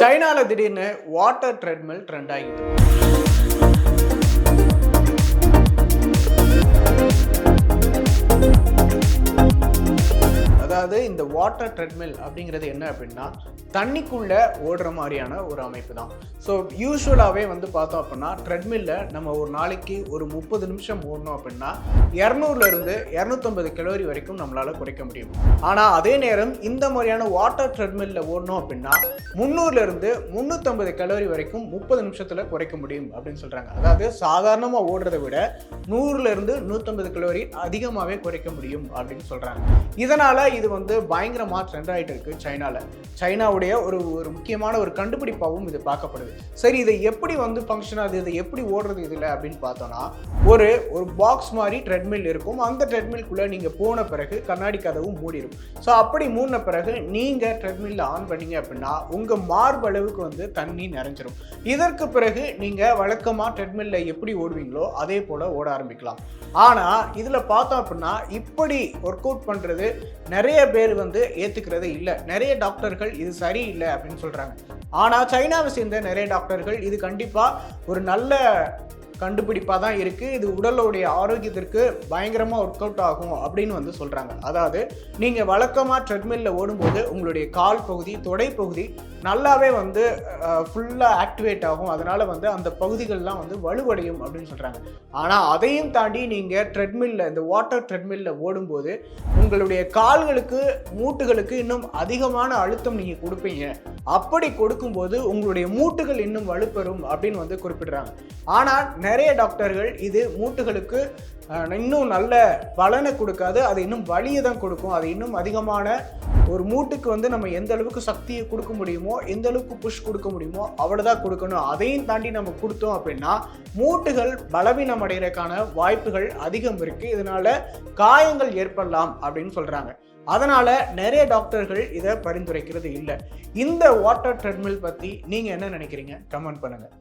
சைனால திடீர்னு water treadmill trend ஆகிட்டு. அதாவது இந்த வாட்டர் ட்ரெட்மில் அப்படிங்கிறது என்ன அப்படின்னா தண்ணிக்குள்ள ஓடுற மாதிரியான ஒரு அமைப்பு தான். ஸோ யூஸ்வலாகவே வந்து பார்த்தோம் அப்படின்னா ட்ரெட்மில்ல நம்ம ஒரு நாளைக்கு ஒரு 30 நிமிஷம் ஓடணும் அப்படின்னா 200லேருந்து 250 கலோரி வரைக்கும் நம்மளால் குறைக்க முடியும். ஆனால் அதே நேரம் இந்த மாதிரியான வாட்டர் ட்ரெட்மில்ல ஓடணும் அப்படின்னா 300லேருந்து 350 கலோரி வரைக்கும் 30 நிமிஷத்தில் குறைக்க முடியும் அப்படின்னு சொல்கிறாங்க. அதாவது சாதாரணமாக ஓடுறதை விட 100லேருந்து 150 கலோரி அதிகமாகவே குறைக்க முடியும் அப்படின்னு சொல்கிறாங்க. இதனால் இது வந்து பயங்கரமாக ட்ரெண்ட் ஆகிட்டு இருக்கு சைனாவுடைய ஒரு முக்கியமான ஒரு கண்டுபிடிப்பாகவும் இது பார்க்கப்படுது. சரி, இதை எப்படி வந்து ஃபங்க்ஷன் ஆகுது, இதை எப்படி ஓடுறது இதில் அப்படின்னு பார்த்தோன்னா ஒரு பாக்ஸ் மாதிரி ட்ரெட்மில் இருக்கும். அந்த ட்ரெட்மில்குள்ளே நீங்கள் போன பிறகு கண்ணாடி கதவும் மூடிடும். ஸோ அப்படி மூடின பிறகு நீங்கள் ட்ரெட்மில்ல ஆன் பண்ணீங்க அப்படின்னா உங்கள் மார்பளவுக்கு வந்து தண்ணி நிறைஞ்சிரும். இதற்கு பிறகு நீங்கள் வழக்கமாக ட்ரெட்மில்ல எப்படி ஓடுவீங்களோ அதே போல் ஓட ஆரம்பிக்கலாம். ஆனால் இதில் பார்த்தோம் அப்படின்னா இப்படி ஒர்க் அவுட் பண்ணுறது நிறைய பேர் வந்து ஏற்றுக்கிறது இல்லை. நிறைய டாக்டர்கள் இது சரியில்லை அப்படின்னு சொல்கிறாங்க. ஆனால் சைனாவை சேர்ந்த நிறைய டாக்டர்கள் இது கண்டிப்பாக ஒரு நல்ல கண்டுபிடிப்பாக தான் இருக்குது, இது உடலுடைய ஆரோக்கியத்திற்கு பயங்கரமாக ஒர்க் அவுட் ஆகும் அப்படின்னு வந்து சொல்கிறாங்க. அதாவது நீங்கள் வழக்கமாக ட்ரெட்மில்ல ஓடும்போது உங்களுடைய கால் பகுதி, தொடை பகுதி நல்லாவே வந்து ஃபுல்லாக ஆக்டிவேட் ஆகும். அதனால் வந்து அந்த பகுதிகள்லாம் வந்து வலுவடையும் அப்படின்னு சொல்கிறாங்க. ஆனால் அதையும் தாண்டி நீங்கள் ட்ரெட்மில்ல, இந்த வாட்டர் ட்ரெட்மில்ல ஓடும்போது உங்களுடைய கால்களுக்கு, மூட்டுகளுக்கு இன்னும் அதிகமான அழுத்தம் நீங்கள் கொடுப்பீங்க. அப்படி கொடுக்கும்போது உங்களுடைய மூட்டுகள் இன்னும் வலுப்பெறும் அப்படின்னு வந்து குறிப்பிடுறாங்க. ஆனால் நிறைய டாக்டர்கள் இது மூட்டுகளுக்கு இன்னும் நல்ல பலனை கொடுக்காது, அது இன்னும் வலியை தான் கொடுக்கும். அது இன்னும் அதிகமான ஒரு மூட்டுக்கு வந்து நம்ம எந்த அளவுக்கு சக்தியை கொடுக்க முடியுமோ, எந்த அளவுக்கு புஷ் கொடுக்க முடியுமோ அவ்வளோதான் கொடுக்கணும். அதையும் தாண்டி நம்ம கொடுத்தோம் அப்படின்னா மூட்டுகள் பலவீனம் அடைகிறதுக்கான வாய்ப்புகள் அதிகம் இருக்குது. இதனால காயங்கள் ஏற்படலாம் அப்படின்னு சொல்கிறாங்க. அதனால் நிறைய டாக்டர்கள் இதை பரிந்துரைக்கிறது இல்லை. இந்த வாட்டர் ட்ரெட்மில் பற்றி நீங்கள் என்ன நினைக்கிறீங்க? கமெண்ட் பண்ணுங்கள்.